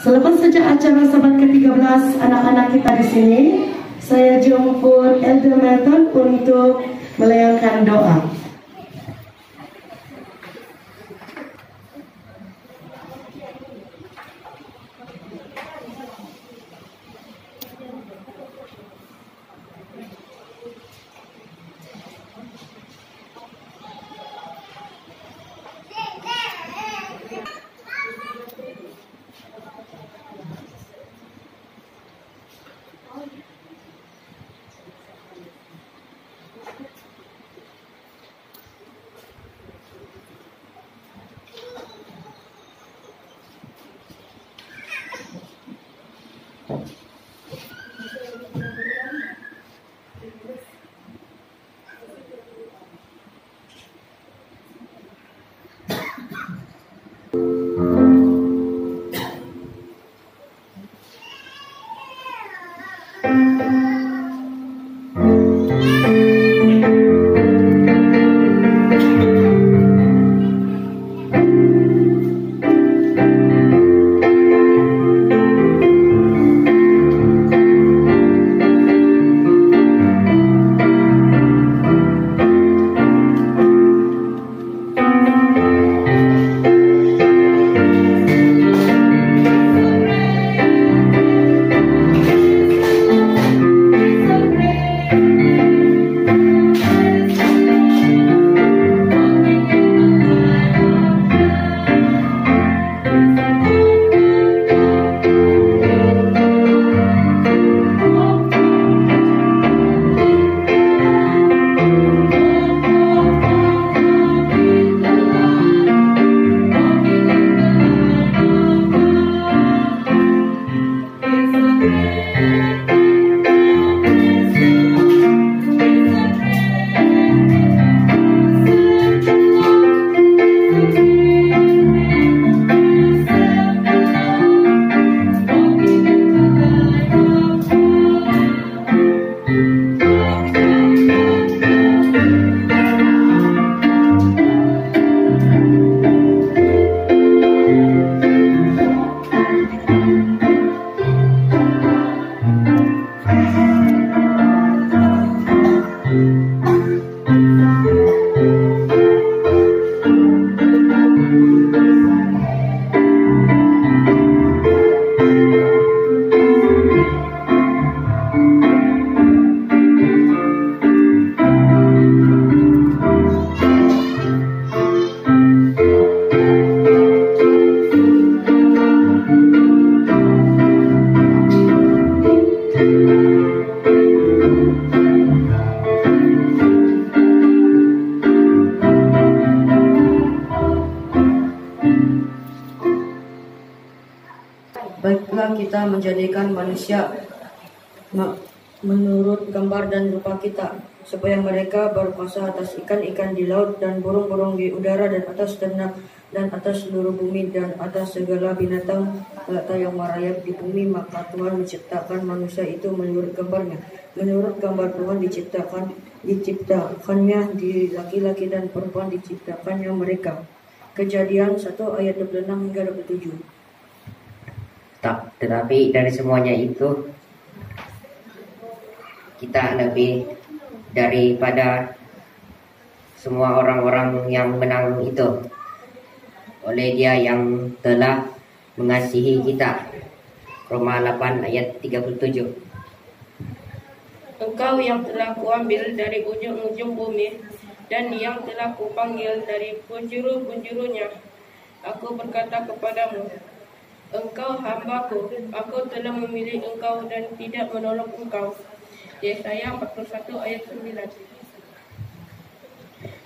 Selepas saja acara sahabat ke-13 anak-anak kita di sini, saya jemput Elder Melton untuk melayangkan doa. Baiklah, kita menjadikan manusia menurut gambar dan rupa kita, supaya mereka berkuasa atas ikan-ikan di laut dan burung-burung di udara dan atas ternak dan atas seluruh bumi dan atas segala binatang melata yang merayap di bumi. Maka Tuhan menciptakan manusia itu menurut gambarnya, menurut gambar Tuhan diciptakannya, di laki-laki dan perempuan diciptakannya mereka. Kejadian 1 ayat 26 hingga 27. Tetapi dari semuanya itu kita lebih daripada semua orang-orang yang menang itu, oleh Dia yang telah mengasihi kita. Roma 8 ayat 37. Engkau yang telah kuambil dari ujung-ujung bumi dan yang telah kupanggil dari penjuru-penjurunya, aku berkata kepadamu, engkau hambaku, aku telah memilih engkau dan tidak menolak engkau. Yesaya 41 ayat 9.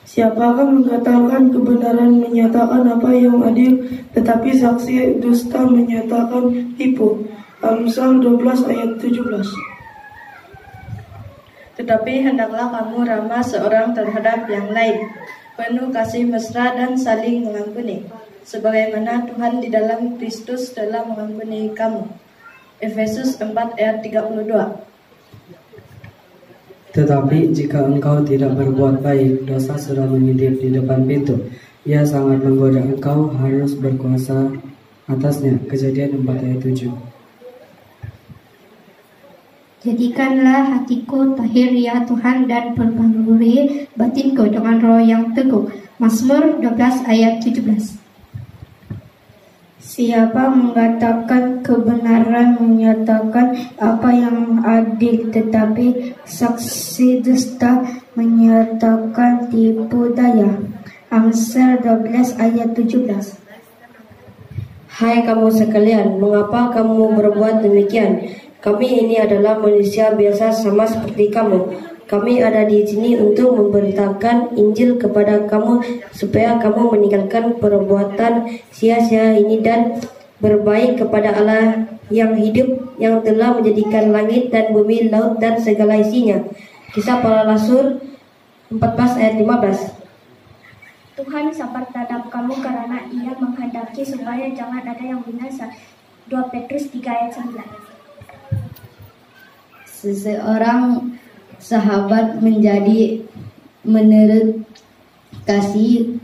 Siapakah mengatakan kebenaran menyatakan apa yang adil, tetapi saksi dusta menyatakan tipu. Amsal 12 ayat 17. Tetapi hendaklah kamu ramah seorang terhadap yang lain, penuh kasih mesra dan saling mengampuni, sebagaimana Tuhan di dalam Kristus telah mengampuni kamu. Efesus 4 ayat 32. Tetapi jika engkau tidak berbuat baik, dosa sudah mengintip di depan pintu. Ia sangat menggoda engkau, harus berkuasa atasnya. Kejadian 4 ayat 7. Jadikanlah hatiku tahir ya Tuhan dan perbarui batinku dengan roh yang teguh. Mazmur 12 ayat 17. Siapa mengatakan kebenaran menyatakan apa yang adil, tetapi saksi dusta menyatakan tipu daya. Amsal 12 ayat 17. Hai kamu sekalian, mengapa kamu berbuat demikian? Kami ini adalah manusia biasa sama seperti kamu. Kami ada di sini untuk memberitakan Injil kepada kamu supaya kamu meninggalkan perbuatan sia-sia ini dan berbaik kepada Allah yang hidup, yang telah menjadikan langit dan bumi, laut dan segala isinya. Kisah Para Rasul 14 ayat 15. Tuhan sabar terhadap kamu karena Ia menghendaki supaya jangan ada yang binasa. 2 Petrus 3 ayat 9. Seseorang sahabat menjadi menurut kasih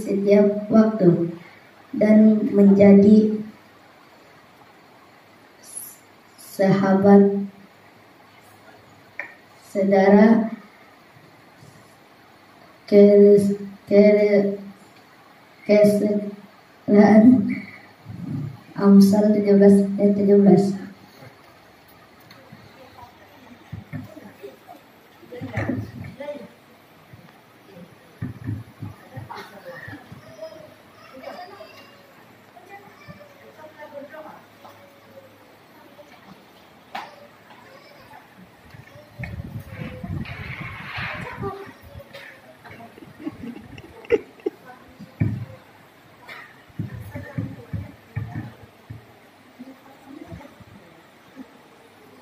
setiap waktu dan menjadi sahabat saudara kesalahan. Amsal 17 ayat 17.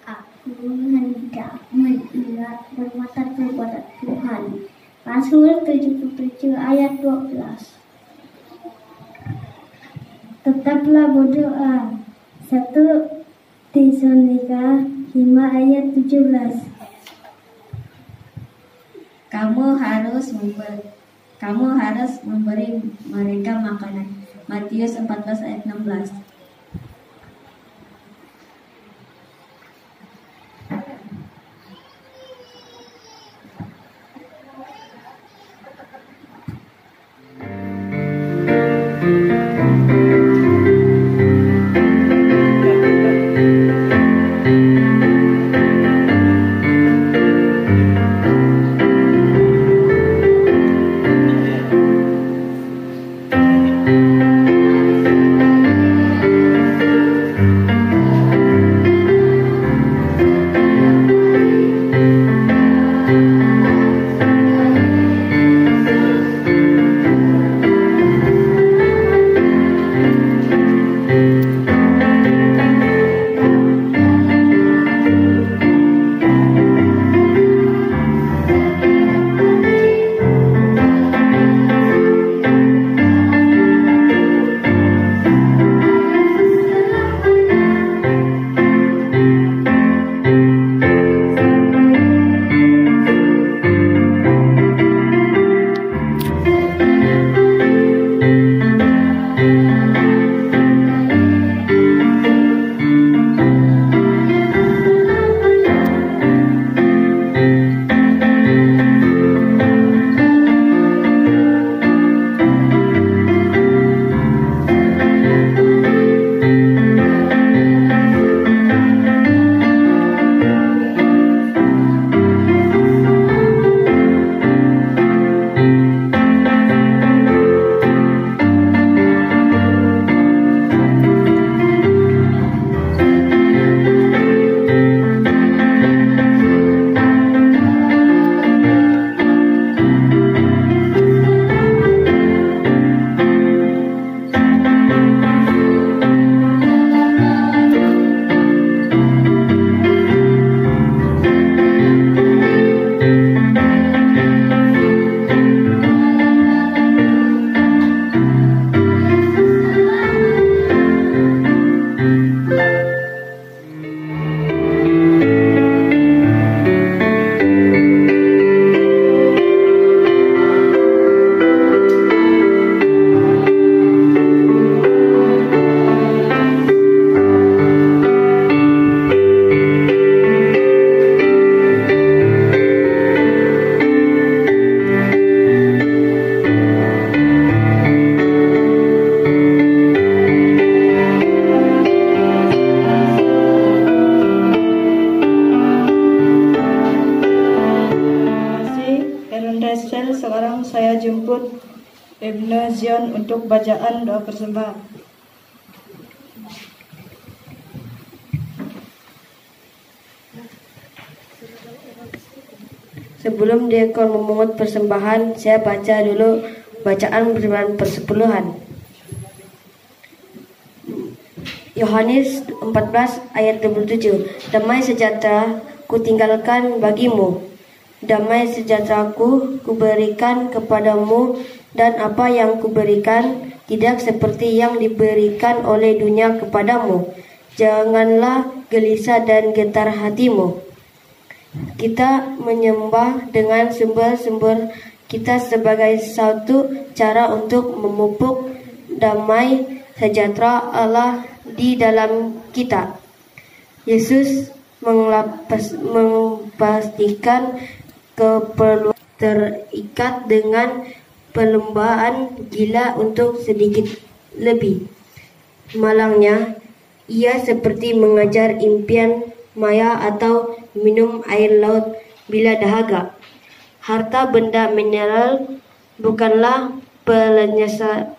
Aku hendak melihat bermata kepada Tuhan. Mazmur 77 ayat 12. Tetaplah berdoa. 1 Tesalonika 5 ayat 17. Kamu harus memberi mereka makanan. Matius 14 ayat 16. Ibnu Zion untuk bacaan doa persembahan. Sebelum diakon memungut persembahan, saya baca dulu bacaan persembahan persepuluhan. Yohanes 14 ayat 27. Damai sejahtera kutinggalkan bagimu, damai sejahteraku kuberikan kepadamu, dan apa yang kuberikan tidak seperti yang diberikan oleh dunia kepadamu. Janganlah gelisah dan gentar hatimu. Kita menyembah dengan sumber-sumber kita sebagai satu cara untuk memupuk damai sejahtera Allah di dalam kita. Yesus memastikan keperluan terikat dengan perlombaan gila untuk sedikit lebih. Malangnya, ia seperti mengajar impian maya atau minum air laut bila dahaga. Harta benda mineral bukanlah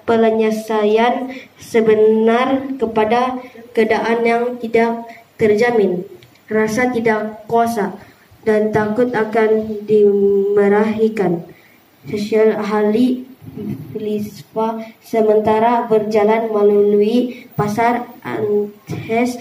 penyelesaian sebenar kepada keadaan yang tidak terjamin. Rasa tidak kuasa dan takut akan dimerahikan. Sosial ahli filsafat sementara berjalan melalui pasar Antes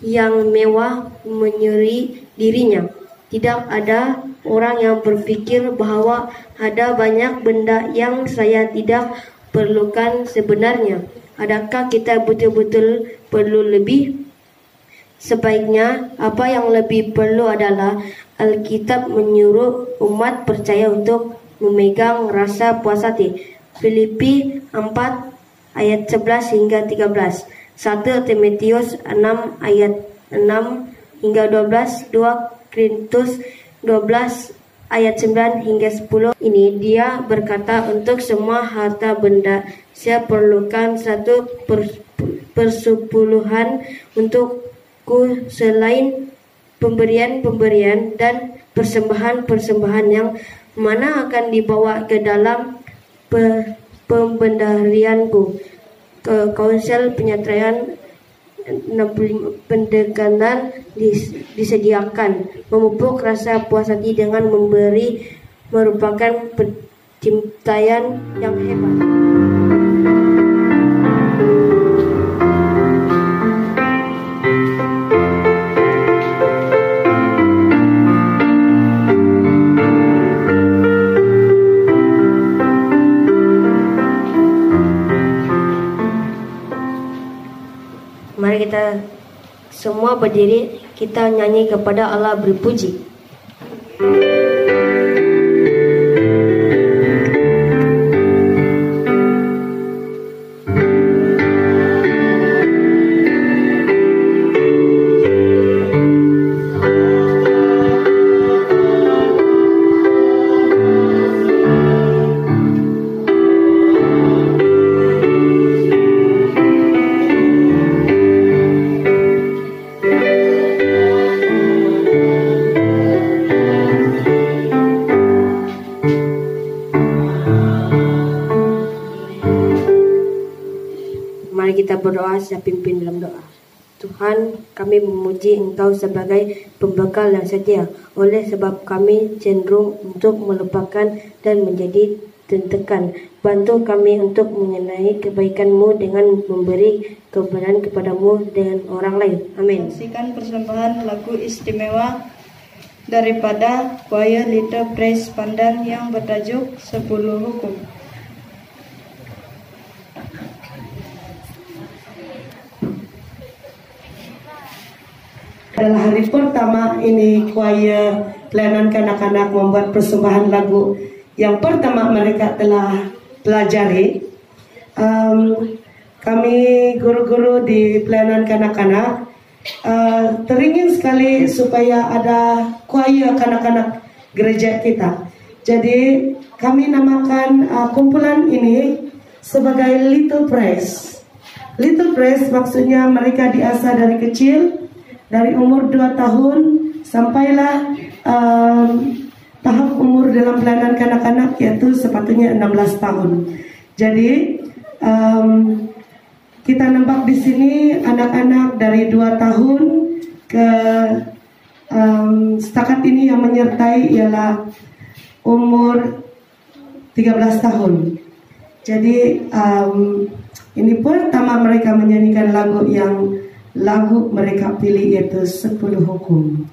yang mewah menyeri dirinya. Tidak ada orang yang berpikir bahwa ada banyak benda yang saya tidak perlukan sebenarnya. Adakah kita betul-betul perlu lebih? Sebaiknya apa yang lebih perlu adalah Alkitab menyuruh umat percaya untuk memegang rasa puas hati. Filipi 4 ayat 11 hingga 13. 1 Timotius 6 ayat 6 hingga 12, 2 Korintus 12 ayat 9 hingga 10. Ini dia berkata, untuk semua harta benda saya perlukan satu persepuluhan untukku selain pemberian-pemberian dan persembahan-persembahan yang mana akan dibawa ke dalam pembendaharianku. Kaunsel penyatraian pendekatan disediakan. Memupuk rasa puas hati dengan memberi merupakan penciptaan yang hebat. Mari kita semua berdiri, kita nyanyi kepada Allah berpuji. Mari kita berdoa, saya pimpin dalam doa. Tuhan, kami memuji Engkau sebagai pembekal yang setia. Oleh sebab kami cenderung untuk melupakan dan menjadi tertekan. Bantu kami untuk mengenai kebaikan-Mu dengan memberi kebenaran kepadamu dengan orang lain. Amin. Saksikan persembahan lagu istimewa daripada choir Little Praise Pandan yang bertajuk 10 Hukum. Adalah hari pertama ini choir pelayanan kanak-kanak membuat persembahan lagu yang pertama mereka telah pelajari. Kami guru-guru di pelayanan kanak-kanak teringin sekali supaya ada choir kanak-kanak gereja kita. Jadi kami namakan kumpulan ini sebagai Little Praise. Little Praise maksudnya mereka diasah dari kecil, dari umur 2 tahun sampailah tahap umur dalam pelayanan kanak-kanak yaitu sepatutnya 16 tahun. Jadi kita nampak di sini anak-anak dari 2 tahun ke setakat ini yang menyertai ialah umur 13 tahun. Jadi ini pertama mereka menyanyikan lagu mereka pilih, yaitu 10 Hukum.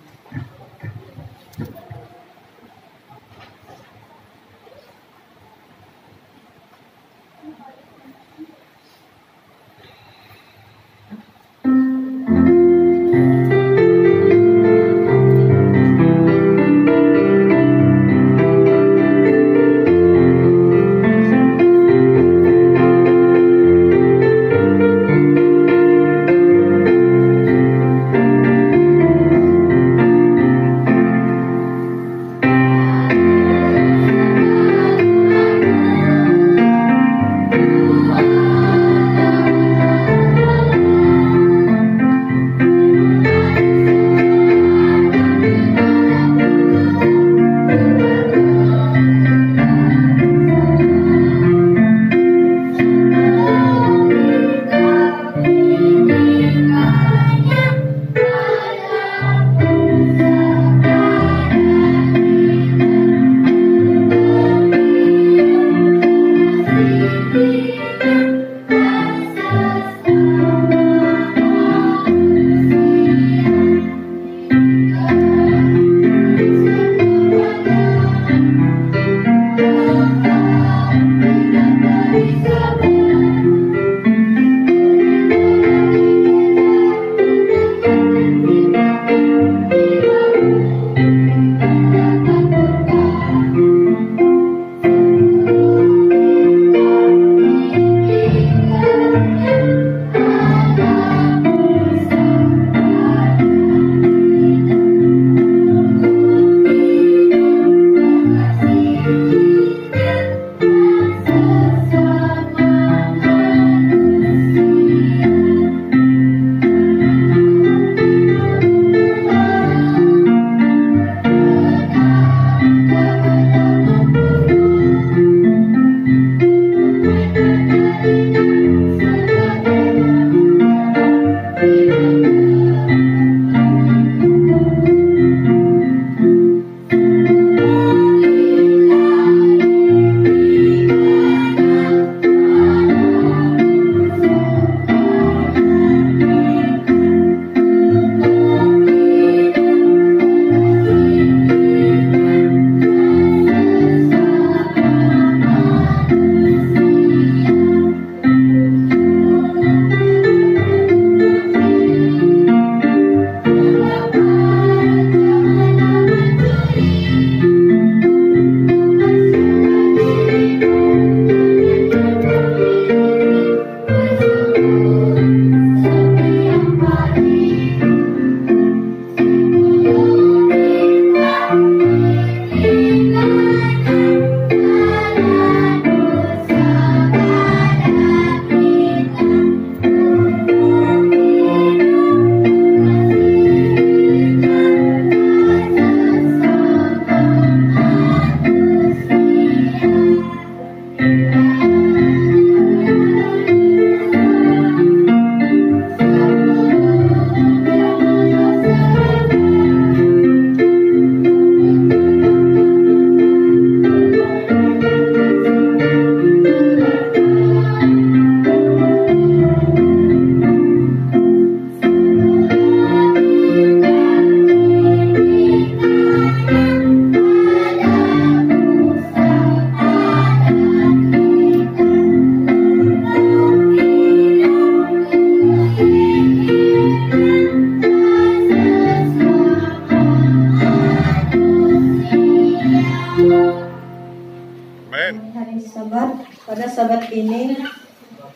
Pada Sabat ini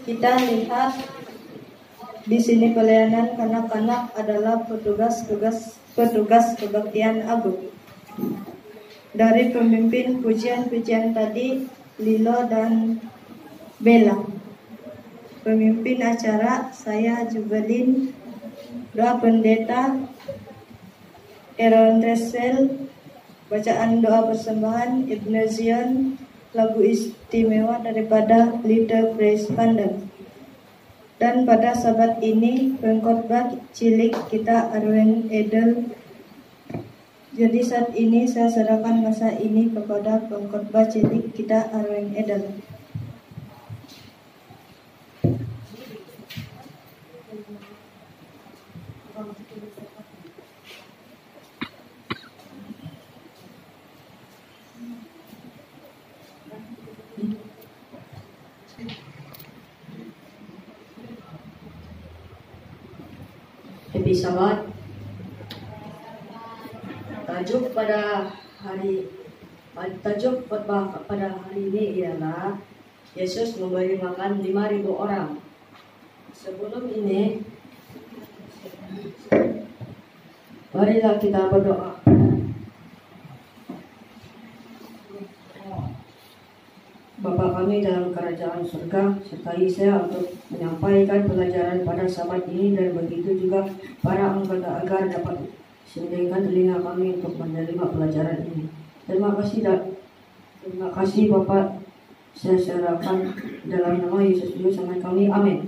kita lihat di sini pelayanan kanak-kanak adalah petugas kebaktian agung. Dari pemimpin pujian-pujian tadi, Lilo dan Bella. Pemimpin acara saya Jubelin, doa pendeta Aaron Resel, bacaan doa persembahan Ibnu Zion, lagu istimewa daripada Little Praise Band. Dan pada sabat ini pengkhotbah cilik kita Arwen Edel. Jadi saat ini saya serahkan masa ini kepada pengkhotbah cilik kita Arwen Edel. Happy Sabat. Tajuk khotbah pada hari ini ialah Yesus memberi makan 5.000 orang. Sebelum ini, marilah kita berdoa. Bapa kami dalam kerajaan surga, sertai saya untuk menyampaikan pelajaran pada sabat ini dan begitu juga para anggota agar dapat sediakan telinga kami untuk menerima pelajaran ini. Terima kasih Bapak, saya serahkan dalam nama Yesus Kristus sangat kami, amin.